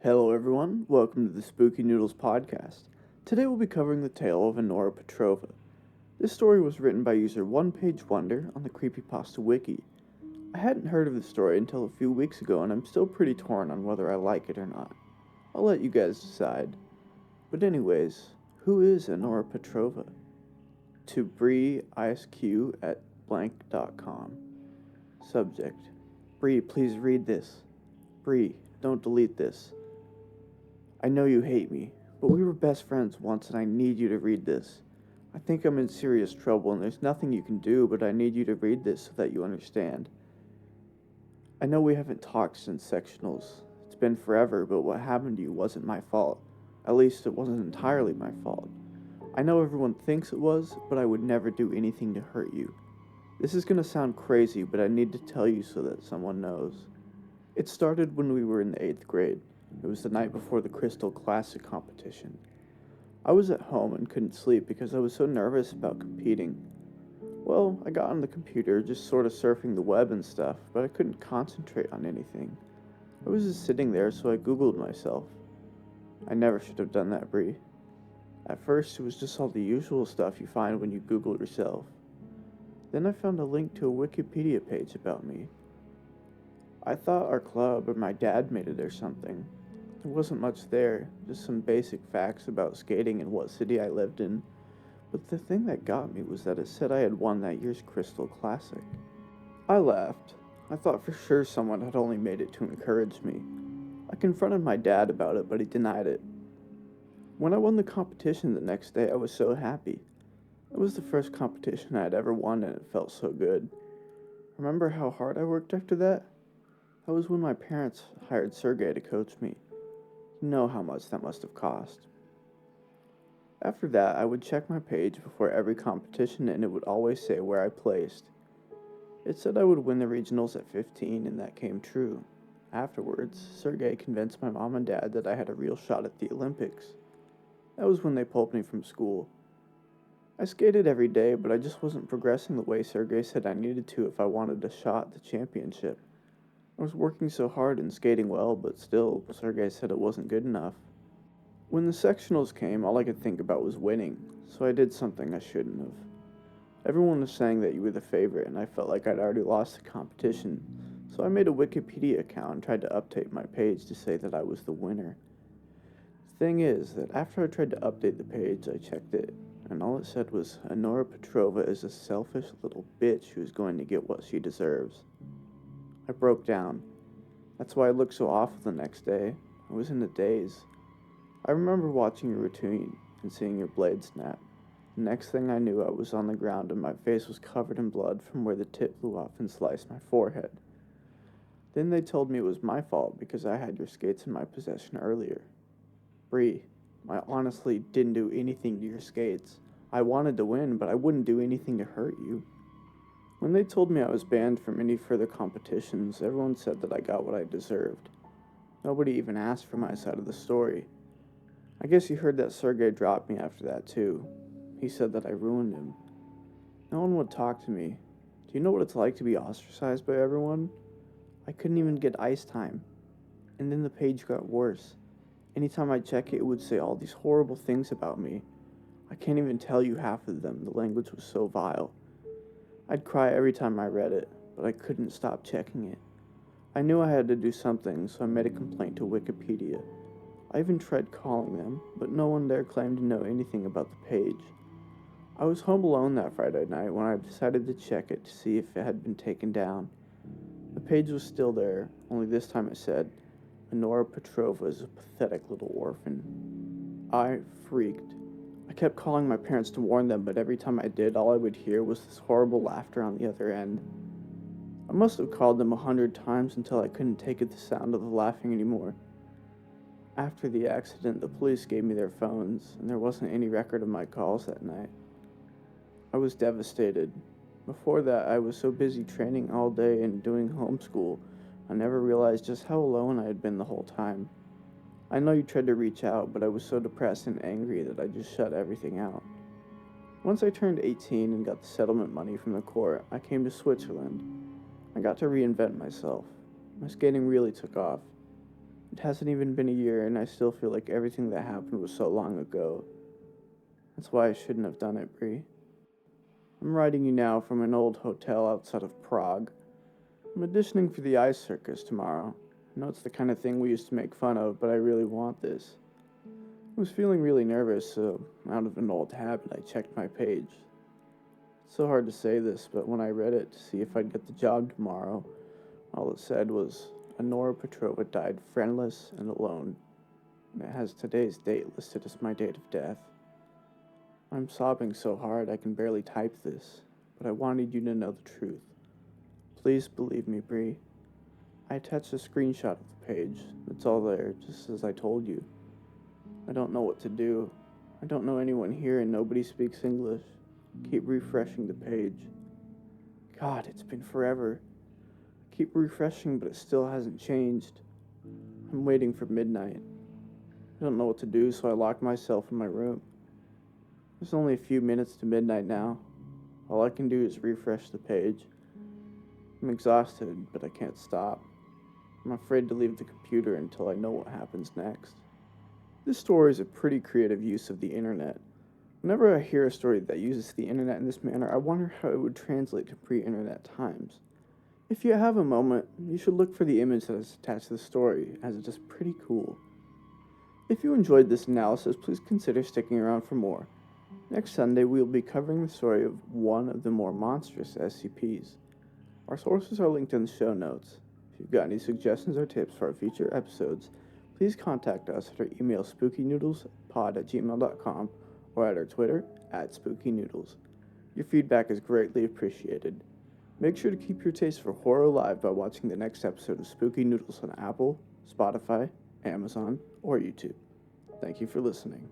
Hello everyone, welcome to the Spooky Noodles Podcast. Today we'll be covering the tale of Annora Petrova. This story was written by user OnePageWonder on the Creepypasta wiki. I hadn't heard of the story until a few weeks ago and I'm still pretty torn on whether I like it or not. I'll let you guys decide. But anyways, who is Annora Petrova? To Bree ISQ at blank.com. Subject: Bree, please read this. Bree, don't delete this. I know you hate me, but we were best friends once and I need you to read this. I think I'm in serious trouble and there's nothing you can do, but I need you to read this so that you understand. I know we haven't talked since sectionals. It's been forever, but what happened to you wasn't my fault. At least it wasn't entirely my fault. I know everyone thinks it was, but I would never do anything to hurt you. This is gonna sound crazy, but I need to tell you so that someone knows. It started when we were in the 8th grade. It was the night before the Crystal Classic competition. I was at home and couldn't sleep because I was so nervous about competing. Well, I got on the computer, just sort of surfing the web and stuff, but I couldn't concentrate on anything. I was just sitting there, so I Googled myself. I never should have done that, Bree. At first, it was just all the usual stuff you find when you Google yourself. Then I found a link to a Wikipedia page about me. I thought our club or my dad made it or something. There wasn't much there, just some basic facts about skating and what city I lived in. But the thing that got me was that it said I had won that year's Crystal Classic. I laughed. I thought for sure someone had only made it to encourage me. I confronted my dad about it, but he denied it. When I won the competition the next day, I was so happy. It was the first competition I had ever won and it felt so good. Remember how hard I worked after that? That was when my parents hired Sergey to coach me. You know how much that must have cost. After that, I would check my page before every competition and it would always say where I placed. It said I would win the regionals at 15 and that came true. Afterwards, Sergey convinced my mom and dad that I had a real shot at the Olympics. That was when they pulled me from school. I skated every day, but I just wasn't progressing the way Sergey said I needed to if I wanted a shot at the championship. I was working so hard and skating well, but still, Sergey said it wasn't good enough. When the sectionals came, all I could think about was winning, so I did something I shouldn't have. Everyone was saying that you were the favorite, and I felt like I'd already lost the competition, so I made a Wikipedia account and tried to update my page to say that I was the winner. The thing is that after I tried to update the page, I checked it, and all it said was, Annora Petrova is a selfish little bitch who's going to get what she deserves. I broke down. That's why I looked so awful the next day. I was in a daze. I remember watching your routine and seeing your blade snap. The next thing I knew, I was on the ground and my face was covered in blood from where the tip flew off and sliced my forehead. Then they told me it was my fault because I had your skates in my possession earlier. Bree, I honestly didn't do anything to your skates. I wanted to win, but I wouldn't do anything to hurt you. When they told me I was banned from any further competitions, everyone said that I got what I deserved. Nobody even asked for my side of the story. I guess you heard that Sergey dropped me after that too. He said that I ruined him. No one would talk to me. Do you know what it's like to be ostracized by everyone? I couldn't even get ice time. And then the page got worse. Anytime I check it, it would say all these horrible things about me. I can't even tell you half of them. The language was so vile. I'd cry every time I read it, but I couldn't stop checking it. I knew I had to do something, so I made a complaint to Wikipedia. I even tried calling them, but no one there claimed to know anything about the page. I was home alone that Friday night when I decided to check it to see if it had been taken down. The page was still there, only this time it said, Annora Petrova is a pathetic little orphan. I freaked. I kept calling my parents to warn them, but every time I did, all I would hear was this horrible laughter on the other end. I must have called them 100 times until I couldn't take the sound of the laughing anymore. After the accident, the police gave me their phones, and there wasn't any record of my calls that night. I was devastated. Before that, I was so busy training all day and doing homeschool, I never realized just how alone I had been the whole time. I know you tried to reach out, but I was so depressed and angry that I just shut everything out. Once I turned 18 and got the settlement money from the court, I came to Switzerland. I got to reinvent myself. My skating really took off. It hasn't even been a year, and I still feel like everything that happened was so long ago. That's why I shouldn't have done it, Bree. I'm writing you now from an old hotel outside of Prague. I'm auditioning for the ice circus tomorrow. I know it's the kind of thing we used to make fun of, but I really want this. I was feeling really nervous, so out of an old habit, I checked my page. It's so hard to say this, but when I read it to see if I'd get the job tomorrow, all it said was, Annora Petrova died friendless and alone, and it has today's date listed as my date of death. I'm sobbing so hard I can barely type this, but I wanted you to know the truth. Please believe me, Bree. I attached a screenshot of the page. It's all there, just as I told you. I don't know what to do. I don't know anyone here and nobody speaks English. Keep refreshing the page. God, it's been forever. I keep refreshing, but it still hasn't changed. I'm waiting for midnight. I don't know what to do, so I lock myself in my room. There's only a few minutes to midnight now. All I can do is refresh the page. I'm exhausted, but I can't stop. I'm afraid to leave the computer until I know what happens next. This story is a pretty creative use of the internet. Whenever I hear a story that uses the internet in this manner, I wonder how it would translate to pre-internet times. If you have a moment, you should look for the image that is attached to the story, as it is pretty cool. If you enjoyed this analysis, please consider sticking around for more. Next Sunday, we will be covering the story of one of the more monstrous SCPs. Our sources are linked in the show notes. If you've got any suggestions or tips for our future episodes, please contact us at our email spookynoodlespod@gmail.com or at our Twitter @spookynoodles. Your feedback is greatly appreciated. Make sure to keep your taste for horror alive by watching the next episode of Spooky Noodles on Apple, Spotify, Amazon, or YouTube. Thank you for listening.